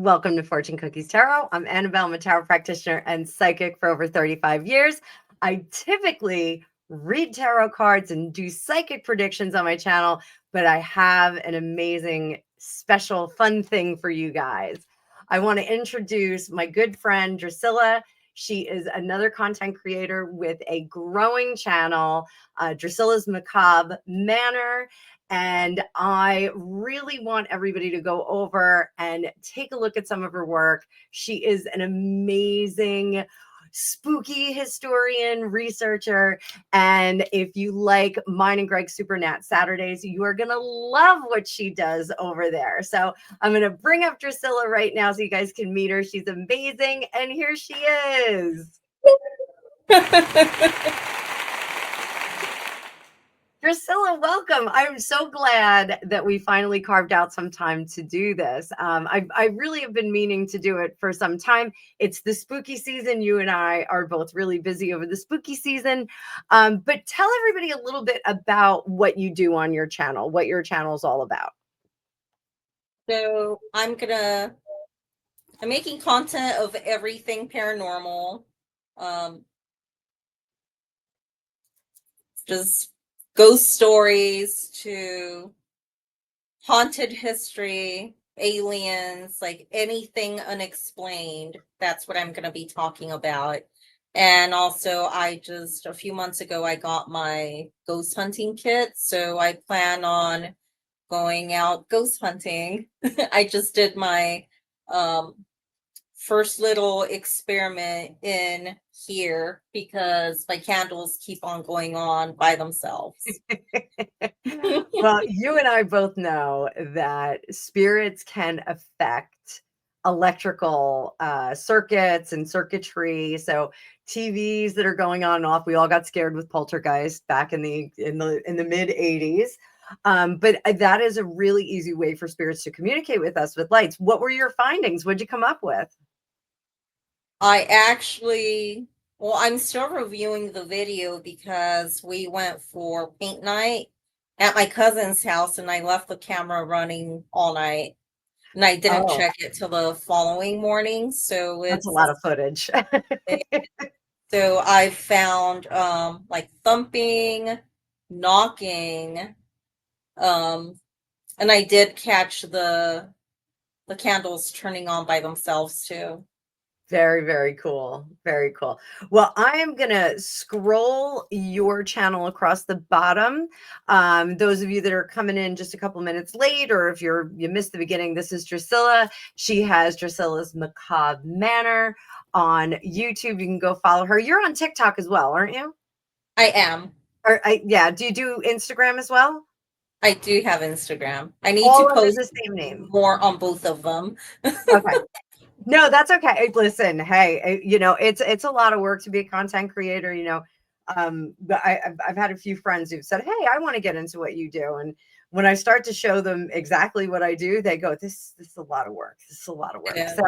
Welcome to Fortune Cookies Tarot. I'm Annabelle. I'm a tarot practitioner and psychic for over 35 years. I typically read tarot cards and do psychic predictions on my channel, but I have an amazing, special, fun thing for you guys. I want to introduce my good friend, Drusilla. She is another content creator with a growing channel, Drusilla's Macabre Manor. And I really want everybody to go over and take a look at some of her work. She is an amazing spooky historian, researcher. And if you like mine and Greg's Super Nat Saturdays, you are going to love what she does over there. So I'm going to bring up Drusilla right now so you guys can meet her. She's amazing. And here she is. Drusilla, welcome. I'm so glad that we finally carved out some time to do this. I really have been meaning to do it for some time. It's the spooky season. You and I are both really busy over the spooky season. But tell everybody a little bit about what you do on your channel, what your channel is all about. So I'm making content of everything paranormal. Just ghost stories to haunted history, aliens, like anything unexplained. That's what I'm going to be talking about. And also, a few months ago, I got my ghost hunting kit. So I plan on going out ghost hunting. I just did my first little experiment in here because my candles keep on going on by themselves. Well, you and I both know that spirits can affect electrical circuits and circuitry. So TVs that are going on and off. We all got scared with poltergeist back in the mid 80s. But that is a really easy way for spirits to communicate with us with lights. What were your findings? What'd you come up with? I'm still reviewing the video because we went for paint night at my cousin's house and I left the camera running all night and I didn't check it till the following morning. So that's a lot of footage. So I found like thumping, knocking, and I did catch the candles turning on by themselves too. Very, very cool. Very cool. Well, I am going to scroll your channel across the bottom. Those of you that are coming in just a couple minutes late, or if you missed the beginning, this is Drusilla. She has Drusilla's Macabre Manor on YouTube. You can go follow her. You're on TikTok as well, aren't you? I am. Yeah. Do you do Instagram as well? I do have Instagram. I need all to post the same name. More on both of them. Okay. No, that's okay. Listen, hey, it's a lot of work to be a content creator, but I've had a few friends who've said, hey, I want to get into what you do. And when I start to show them exactly what I do, they go, this is a lot of work. This is a lot of work. Yes. So,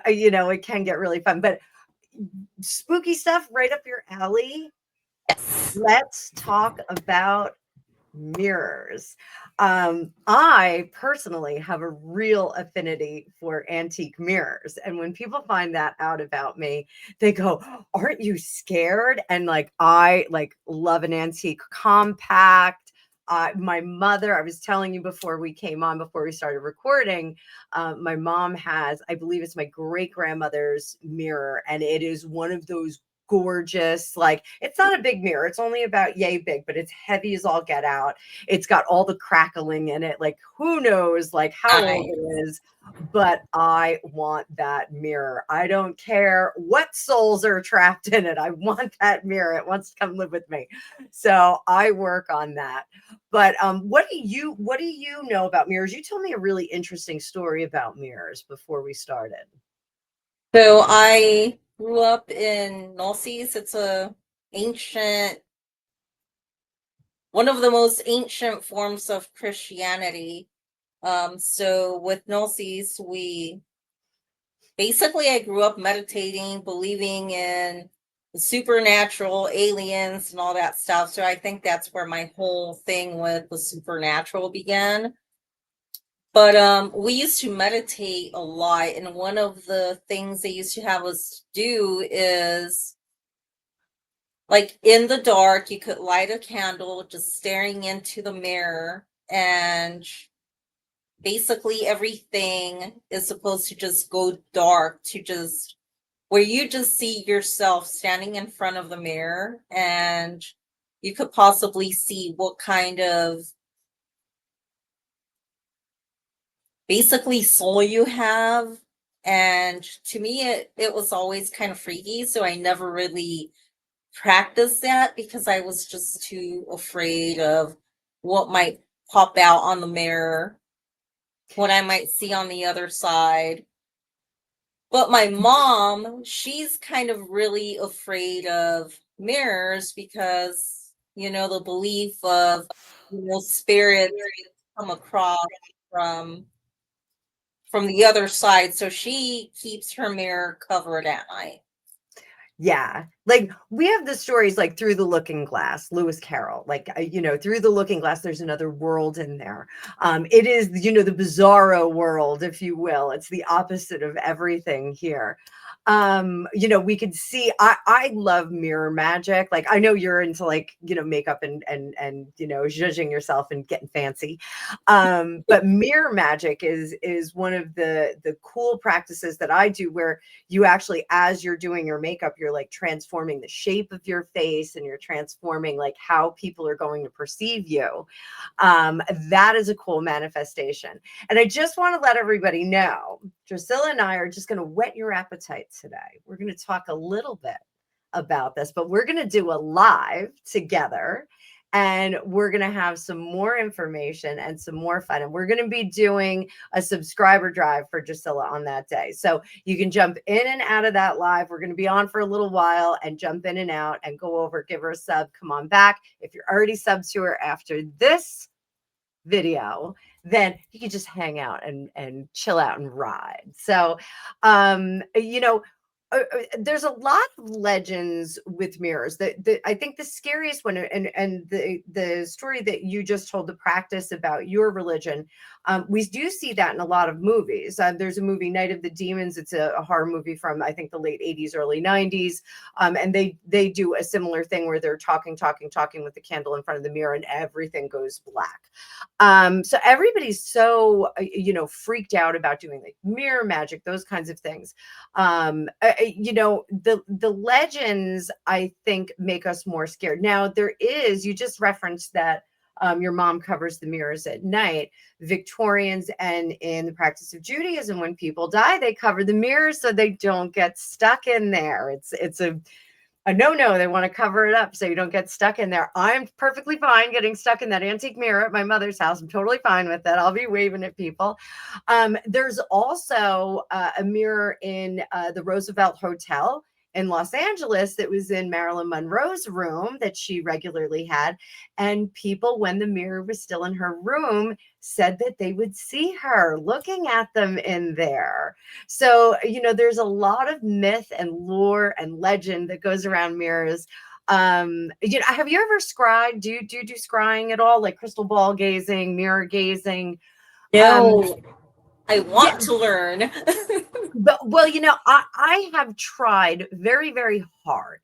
it can get really fun, but spooky stuff right up your alley. Yes. Let's talk about mirrors. I personally have a real affinity for antique mirrors. And when people find that out about me, they go, aren't you scared? And I love an antique compact. My mother, I was telling you before we came on, before we started recording, my mom has, I believe it's my great grandmother's mirror. And it is one of those gorgeous, it's not a big mirror, it's only about yay big, but it's heavy as all get out. It's got all the crackling in it, who knows how old it is, but I want that mirror. I don't care what souls are trapped in it. I want that mirror. It wants to come live with me. So I work on that. But what do you know about mirrors? You told me a really interesting story about mirrors before we started. So I grew up in Nullsies. It's one of the most ancient forms of Christianity. So with Nullsies, I grew up meditating, believing in the supernatural, aliens, and all that stuff. So I think that's where my whole thing with the supernatural began. But we used to meditate a lot, and one of the things they used to have us do is, like, in the dark, you could light a candle just staring into the mirror, and basically everything is supposed to just go dark, to just where you just see yourself standing in front of the mirror, and you could possibly see what kind of basically soul you have. And to me, it was always kind of freaky, so I never really practiced that because I was just too afraid of what might pop out on the mirror, what I might see on the other side. But my mom, she's kind of really afraid of mirrors because, the belief of, spirits come across from from the other side. So she keeps her mirror covered at night. Yeah. Like we have the stories like Through the Looking Glass, Lewis Carroll. Like Through the Looking Glass, there's another world in there. It is, the bizarro world, if you will. It's the opposite of everything here. We could see I love mirror magic. Like I know you're into like, makeup and judging yourself and getting fancy. But mirror magic is one of the cool practices that I do where you actually, as you're doing your makeup, you're like transforming the shape of your face and you're transforming like how people are going to perceive you. That is a cool manifestation. And I just want to let everybody know, Drusilla and I are just going to whet your appetite today. We're going to talk a little bit about this, but we're going to do a live together. And we're going to have some more information and some more fun. And we're going to be doing a subscriber drive for Drusilla on that day. So you can jump in and out of that live. We're going to be on for a little while and jump in and out and go over, give her a sub, come on back. If you're already subbed to her after this video, then you can just hang out and chill out and ride. So, there's a lot of legends with mirrors. That I think the scariest one, and the story that you just told, the practice about your religion, we do see that in a lot of movies. There's a movie, Night of the Demons. It's a horror movie from I think the late 80s, early 90s, and they do a similar thing where they're talking with the candle in front of the mirror, and everything goes black. So everybody's so freaked out about doing like mirror magic, those kinds of things. The legends, I think, make us more scared. Now you just referenced that your mom covers the mirrors at night. Victorians and in the practice of Judaism, when people die, they cover the mirrors so they don't get stuck in there. It's a no. They want to cover it up so you don't get stuck in there. I'm perfectly fine getting stuck in that antique mirror at my mother's house. I'm totally fine with that. I'll be waving at people. There's also a mirror in the Roosevelt Hotel in Los Angeles that was in Marilyn Monroe's room that she regularly had. And people, when the mirror was still in her room, said that they would see her looking at them in there. So, there's a lot of myth and lore and legend that goes around mirrors. Have you ever scryed? Do you do scrying at all? Like crystal ball gazing, mirror gazing? No, I Yeah, want to learn. but well, I have tried very, very hard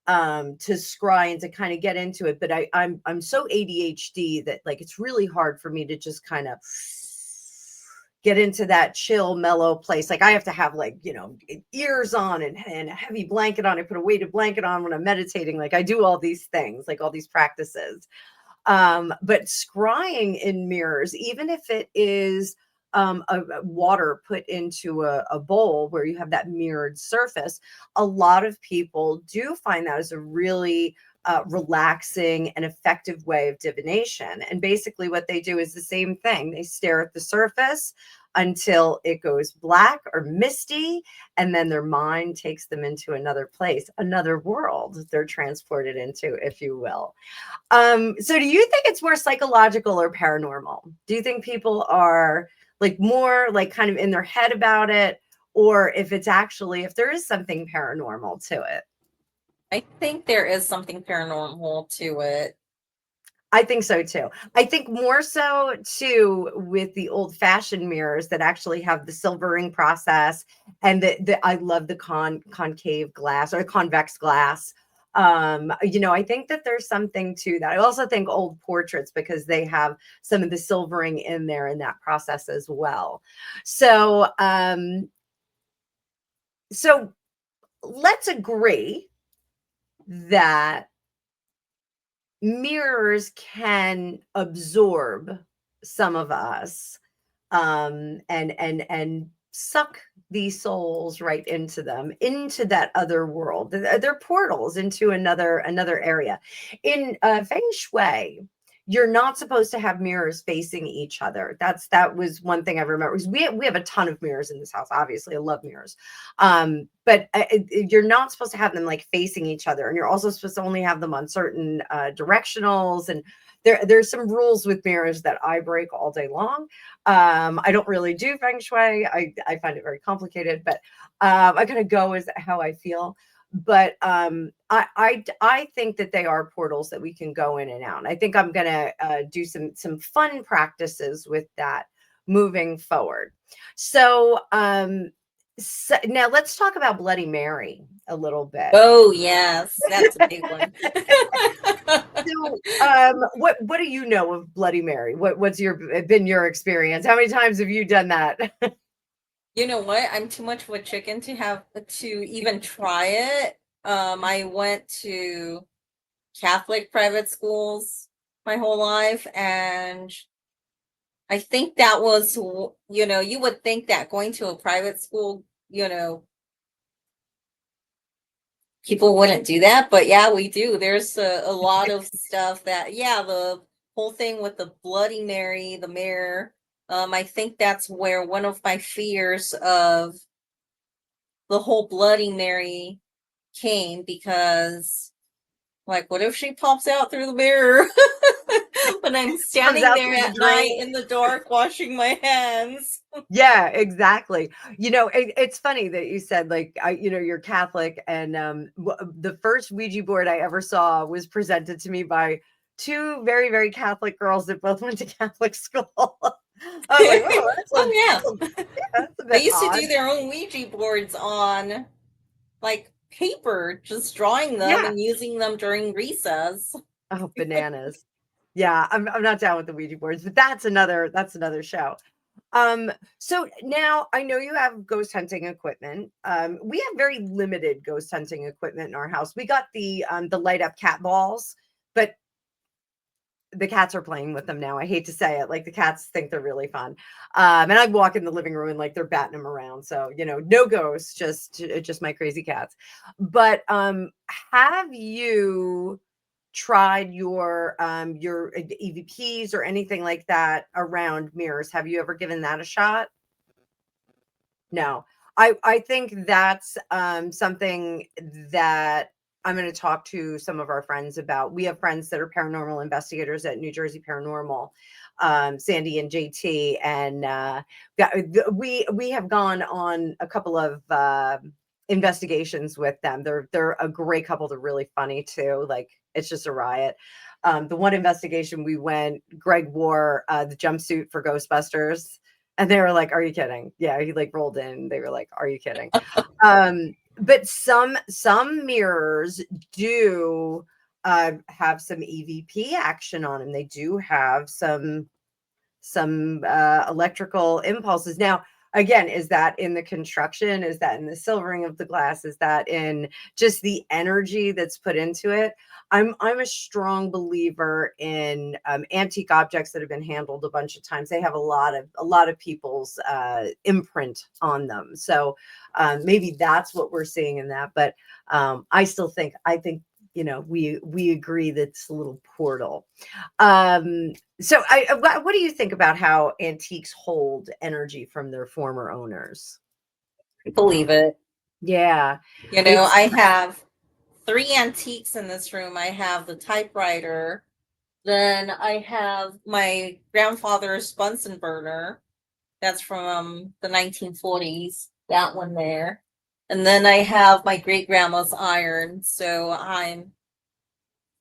to scry and to kind of get into it, but I'm so ADHD that like it's really hard for me to just kind of get into that chill, mellow place. Like I have to have like, ears on and a heavy blanket on. I put a weighted blanket on when I'm meditating. Like I do all these things, like all these practices. But scrying in mirrors, even if it is a water put into a bowl where you have that mirrored surface, a lot of people do find that as a really relaxing and effective way of divination. And basically, what they do is the same thing. They stare at the surface until it goes black or misty, and then their mind takes them into another place, another world they're transported into, if you will. So do you think it's more psychological or paranormal? Do you think people are like more like kind of in their head about it, or if there is something paranormal to it? I think there is something paranormal to it. I think so too. I think more so too with the old-fashioned mirrors that actually have the silvering process, and the I love the concave glass or convex glass. I think that there's something to that. I also think old portraits because they have some of the silvering in there in that process as well. So, so let's agree that mirrors can absorb some of us, and suck these souls right into them, into that other world. They're portals into another area. In feng shui, you're not supposed to have mirrors facing each other. That was one thing I remember, because we have a ton of mirrors in this house. Obviously, I love mirrors. But you're not supposed to have them like facing each other, and you're also supposed to only have them on certain directionals. And there's some rules with mirrors that I break all day long. I don't really do feng shui. I find it very complicated, but I kind of go as how I feel. But I think that they are portals that we can go in and out. And I think I'm gonna do some fun practices with that moving forward. So, so now let's talk about Bloody Mary a little bit. Oh yes, that's a big one. So, what do you know of Bloody Mary? What's been your experience? How many times have you done that? You know what? I'm too much of a chicken to even try it. I went to Catholic private schools my whole life, and I think that was, you would think that going to a private school, people wouldn't do that, but yeah, we do. There's a lot of stuff that, yeah, the whole thing with the Bloody Mary, the mirror. I think that's where one of my fears of the whole Bloody Mary came, because, like, what if she pops out through the mirror when I'm Comes standing out there through the at night drain. in the dark washing my hands? Yeah, exactly. It's funny that you said like you're Catholic, and the first Ouija board I ever saw was presented to me by two very very Catholic girls that both went to Catholic school. I was like, oh, Oh yeah, that's a they bit used to odd. do their own Ouija boards on, like, paper, just drawing them Yeah. and using them during recess. Oh, bananas. Yeah, I'm not down with the Ouija boards, but that's another show. So now I know you have ghost hunting equipment. We have very limited ghost hunting equipment in our house. We got the light up cat balls, but the cats are playing with them now. I hate to say it, like the cats think they're really fun. And I walk in the living room and like they're batting them around. So, no ghosts, just my crazy cats. But have you tried your EVPs or anything like that around mirrors? Have you ever given that a shot? No. I think that's something that I'm going to talk to some of our friends about. We have friends that are paranormal investigators at New Jersey Paranormal, Sandy and JT, and we have gone on a couple of investigations with them. They're a great couple. They're really funny too. Like, it's just a riot. The one investigation we went, Greg wore the jumpsuit for Ghostbusters, and they were like, "Are you kidding?" Yeah, he like rolled in. They were like, "Are you kidding?" But some mirrors do have some EVP action on them. They do have some electrical impulses. Now, again, is that in the construction? Is that in the silvering of the glass? Is that in just the energy that's put into it? I'm a strong believer in antique objects that have been handled a bunch of times. They have a lot of people's imprint on them. So maybe that's what we're seeing in that. But I think we agree that it's a little portal. So what do you think about how antiques hold energy from their former owners? Believe it. Yeah, I it's have three antiques in this room. I have the typewriter. Then I have my grandfather's Bunsen burner. That's from the 1940s. That one there. And then I have my great grandma's iron. So I'm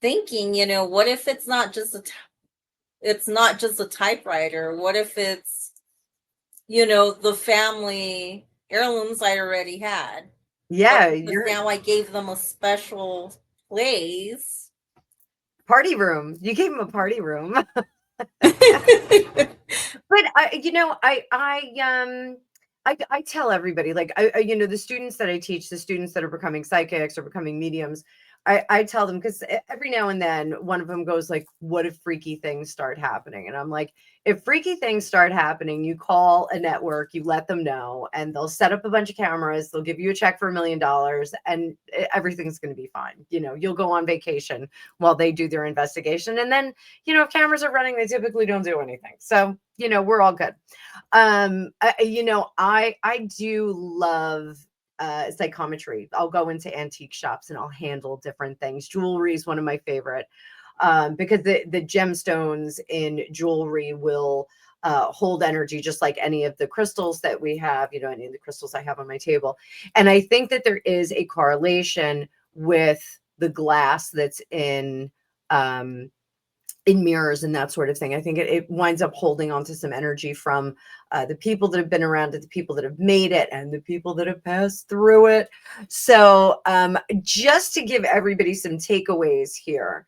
thinking, what if it's not just it's not just a typewriter? What if it's, the family heirlooms I already had? What Yeah, if your now I gave them a special place? party room. You gave him a party room. But I tell everybody, like, the students that I teach, the students that are becoming psychics or becoming mediums, I tell them, because every now and then one of them goes like, what if freaky things start happening? And I'm like, if freaky things start happening, you call a network, you let them know, and they'll set up a bunch of cameras, they'll give you a check for $1 million, and everything's going to be fine. You'll go on vacation while they do their investigation. And then, if cameras are running, they typically don't do anything. So, we're all good. I do love psychometry. I'll go into antique shops and I'll handle different things. Jewelry is one of my favorite, because the gemstones in jewelry will hold energy, just like any of the crystals that we have, any of the crystals I have on my table. And I think that there is a correlation with the glass that's in mirrors and that sort of thing. I think it winds up holding on to some energy from the people that have been around it, the people that have made it, and the people that have passed through it. So just to give everybody some takeaways here,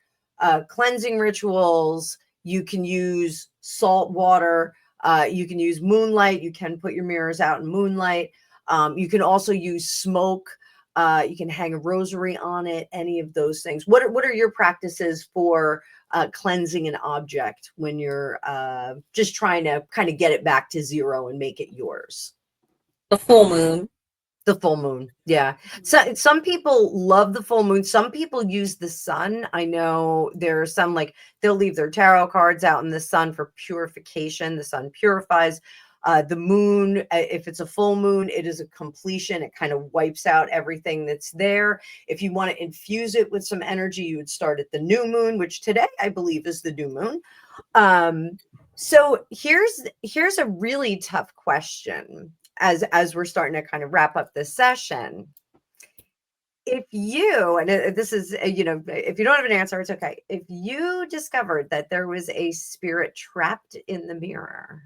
cleansing rituals, you can use salt water, you can use moonlight, you can put your mirrors out in moonlight. You can also use smoke. You can hang a rosary on it, any of those things. What are your practices for cleansing an object when you're just trying to kind of get it back to zero and make it yours? The full moon. The full moon. Yeah. So some people love the full moon. Some people use the sun. I know there are some, like, they'll leave their tarot cards out in the sun for purification. The sun purifies. The moon, if it's a full moon, it is a completion. It kind of wipes out everything that's there. If you want to infuse it with some energy, you would start at the new moon, which today I believe is the new moon. So here's a really tough question as we're starting to kind of wrap up this session. If you, and this is, if you don't have an answer, it's okay. If you discovered that there was a spirit trapped in the mirror,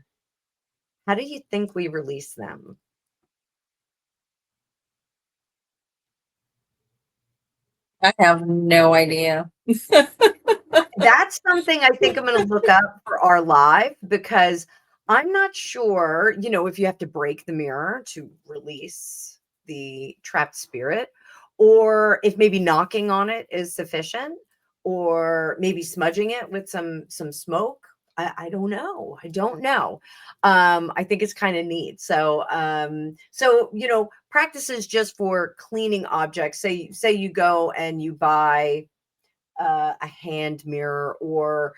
how do you think we release them? I have no idea. That's something I think I'm going to look up for our live, because I'm not sure, if you have to break the mirror to release the trapped spirit, or if maybe knocking on it is sufficient, or maybe smudging it with some smoke. I don't know. I don't know. I think it's kind of neat. So, practices just for cleaning objects. Say you go and you buy a hand mirror, or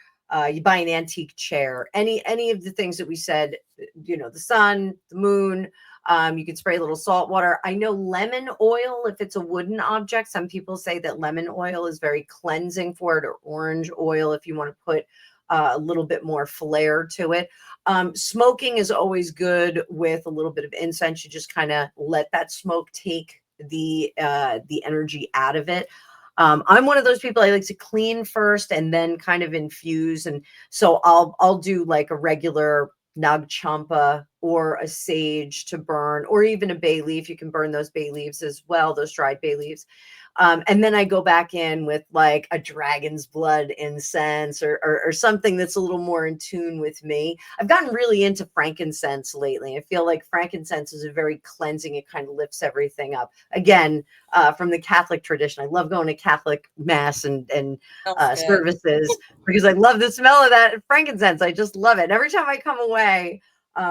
you buy an antique chair, any of the things that we said, the sun, the moon. You can spray a little salt water. I know lemon oil, if it's a wooden object, some people say that lemon oil is very cleansing for it, or orange oil if you want to put a little bit more flair to it. Smoking is always good with a little bit of incense. You just kind of let that smoke take the energy out of it. I'm one of those people, I like to clean first and then kind of infuse. And so I'll do like a regular nag champa or a sage to burn, or even a bay leaf. You can burn those bay leaves as well, those dried bay leaves. And then I go back in with like a dragon's blood incense, or something that's a little more in tune with me. I've gotten really into frankincense lately. I feel like frankincense is a very cleansing. It kind of lifts everything up. Again, from the Catholic tradition, I love going to Catholic mass and Smells good. services, because I love the smell of that frankincense. I just love it. And every time I come away,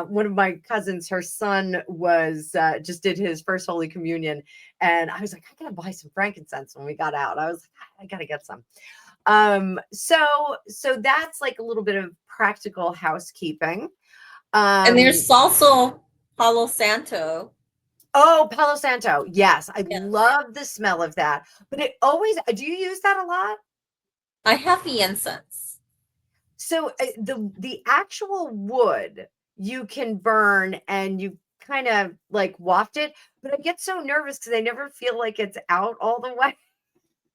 one of my cousins, her son was just did his first Holy Communion, and I was like, I gotta buy some frankincense when we got out. I was like, I gotta get some. So that's like a little bit of practical housekeeping. And there's also Palo Santo. Oh, Palo Santo. Yes, I Yes. love the smell of that. But it always, do you use that a lot? I have the incense. So the actual wood you can burn, and you kind of like waft it, but I get so nervous because I never feel like it's out all the way.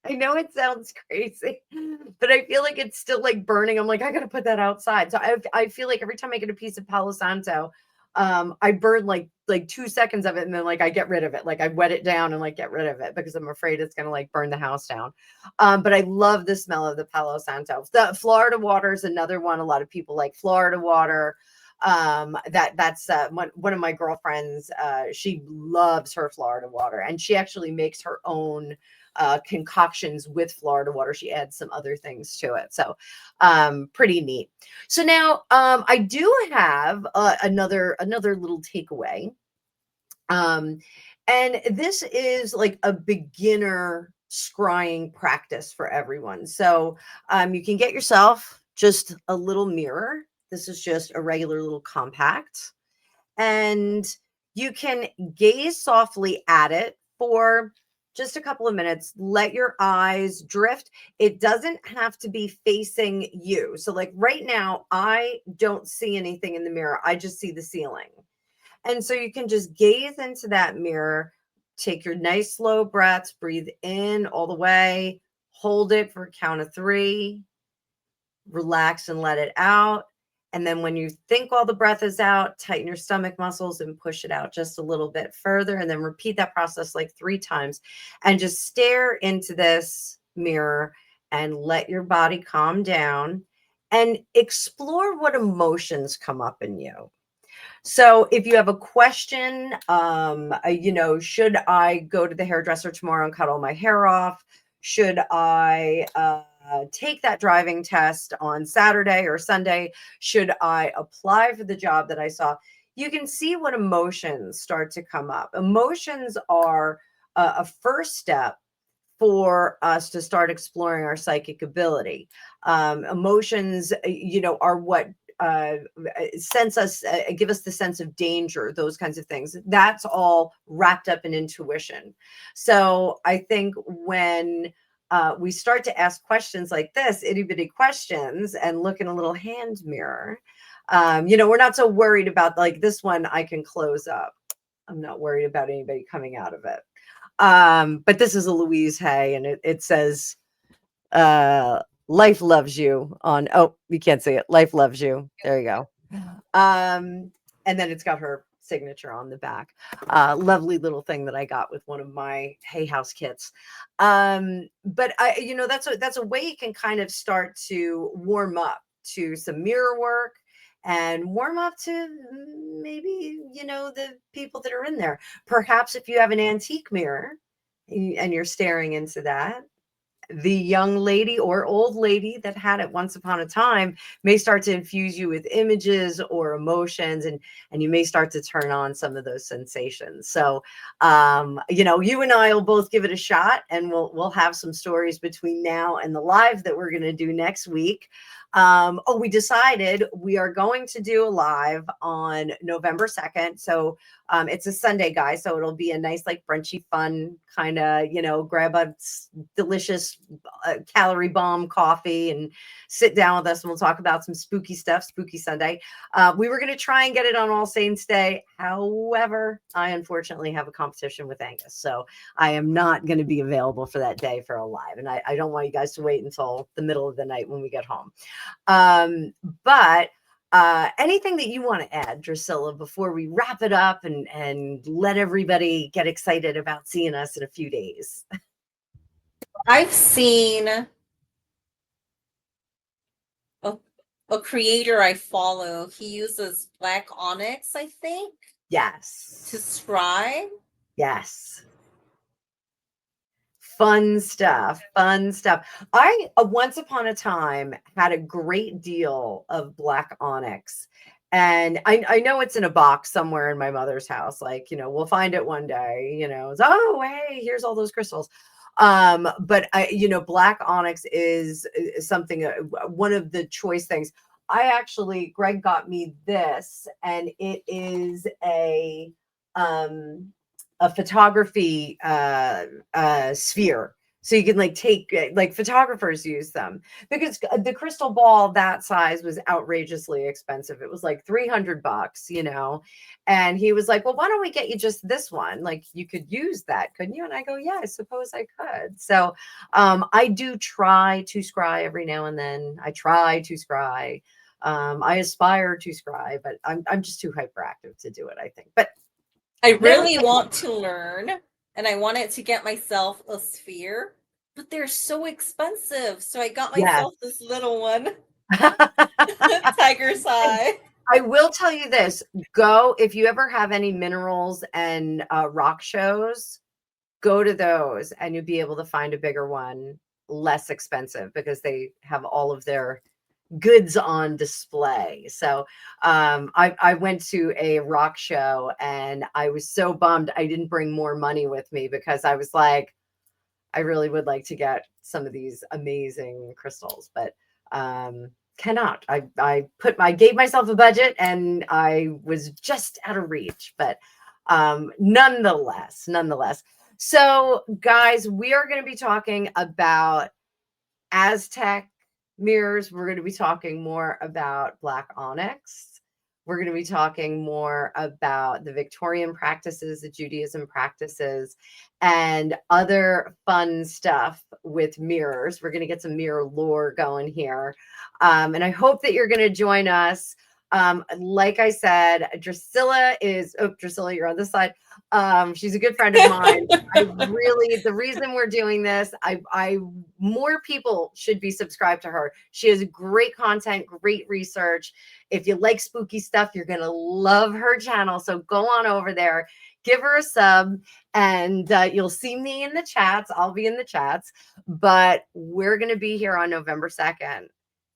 I know it sounds crazy, but I feel like it's still like burning. I'm like, I gotta put that outside. So I feel like every time I get a piece of Palo Santo, I burn like 2 seconds of it, and then like I get rid of it. Like I wet it down and like get rid of it because I'm afraid it's gonna like burn the house down. But I love the smell of the Palo Santo. The Florida water is another one. A lot of people like Florida water. That's one of my girlfriends. She loves her Florida water, and she actually makes her own concoctions with Florida water. She adds some other things to it. So pretty neat. So now I do have another little takeaway. Um, and this is like a beginner scrying practice for everyone. So you can get yourself just a little mirror. This is just a regular little compact. And you can gaze softly at it for just a couple of minutes. Let your eyes drift. It doesn't have to be facing you. So, like right now, I don't see anything in the mirror, I just see the ceiling. And so you can just gaze into that mirror, take your nice slow breaths, breathe in all the way, hold it for a count of 3, relax and let it out. And then when you think all the breath is out, tighten your stomach muscles and push it out just a little bit further. And then repeat that process like 3 times and just stare into this mirror and let your body calm down and explore what emotions come up in you. So if you have a question, should I go to the hairdresser tomorrow and cut all my hair off? Should I take that driving test on Saturday or Sunday? Should I apply for the job that I saw? You can see what emotions start to come up. Emotions are a first step for us to start exploring our psychic ability. Emotions, are what sense us, give us the sense of danger, those kinds of things. That's all wrapped up in intuition. So I think when we start to ask questions like this, itty bitty questions, and look in a little hand mirror, we're not so worried about like this one I can close up. I'm not worried about anybody coming out of it. But this is a Louise Hay, and it says, life loves you on, oh, you can't see it. Life loves you. There you go. And then it's got her signature on the back. Lovely little thing that I got with one of my Hay House kits. But that's a way you can kind of start to warm up to some mirror work and warm up to maybe, the people that are in there. Perhaps if you have an antique mirror and you're staring into that, the young lady or old lady that had it once upon a time may start to infuse you with images or emotions, and you may start to turn on some of those sensations. So you and I will both give it a shot, and we'll have some stories between now and the live that we're going to do next week. We decided we are going to do a live on November 2nd. So it's a Sunday, guys. So it'll be a nice, like brunchy, fun kind of, grab a delicious calorie bomb coffee and sit down with us, and we'll talk about some spooky stuff, spooky Sunday. We were going to try and get it on All Saints Day. However, I unfortunately have a competition with Angus. So I am not going to be available for that day for a live. And I don't want you guys to wait until the middle of the night when we get home. But anything that you want to add, Drusilla, before we wrap it up and let everybody get excited about seeing us in a few days? I've seen a creator I follow. He uses black onyx, I think, Yes. to scry. Yes. Fun stuff. Fun stuff. I once upon a time had a great deal of black onyx. And I know it's in a box somewhere in my mother's house. Like, we'll find it one day, it's, oh, hey, here's all those crystals. But black onyx is something, one of the choice things. Greg got me this, and it is a photography sphere. So you can like take like photographers use them because the crystal ball that size was outrageously expensive. It was like $300, you know. And he was like, "Well, why don't we get you just this one? Like you could use that, couldn't you?" And I go, "Yeah, I suppose I could." So I do try to scry every now and then. I try to scry. I aspire to scry, but I'm just too hyperactive to do it, I think. But I never really say want to learn, and I wanted to get myself a sphere, but they're so expensive. So I got yes. myself this little one, tiger's eye. I will tell you this, go if you ever have any minerals and rock shows, go to those and you'll be able to find a bigger one, less expensive because they have all of their goods on display. So I went to a rock show and I was so bummed I didn't bring more money with me because I was like, I really would like to get some of these amazing crystals, but cannot. I gave myself a budget and I was just out of reach, but nonetheless. So guys, we are going to be talking about Aztec mirrors. We're going to be talking more about black onyx. We're going to be talking more about the Victorian practices, the Judaism practices, and other fun stuff with mirrors. We're going to get some mirror lore going here. And I hope that you're going to join us. Like I said, Drusilla, you're on this side. She's a good friend of mine. The reason we're doing this, more people should be subscribed to her. She has great content, great research. If you like spooky stuff, you're going to love her channel. So go on over there, give her a sub, and you'll see me in the chats. I'll be in the chats, but we're going to be here on November 2nd.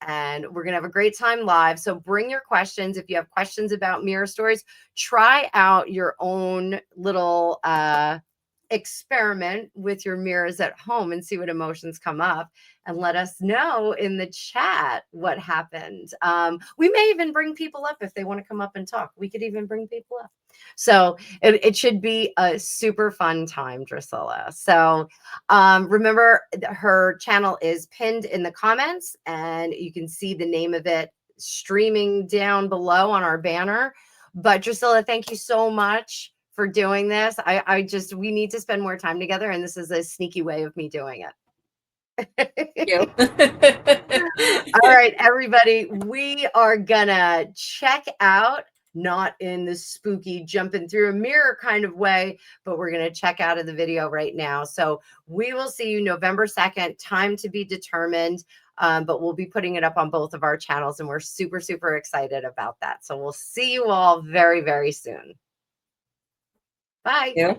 And we're going to have a great time live. So bring your questions. If you have questions about mirror stories, try out your own little experiment with your mirrors at home and see what emotions come up, and let us know in the chat what happened. We may even bring people up if they want to come up and talk. We could even bring people up. So it should be a super fun time, Drusilla. So remember, her channel is pinned in the comments and you can see the name of it streaming down below on our banner. But Drusilla, thank you so much for doing this. We need to spend more time together, and this is a sneaky way of me doing it. All right, everybody, we are gonna check out, not in the spooky jumping through a mirror kind of way, but we're gonna check out of the video right now. So we will see you November 2nd, time to be determined. But we'll be putting it up on both of our channels, and we're super, super excited about that. So we'll see you all very, very soon. Bye. Yeah.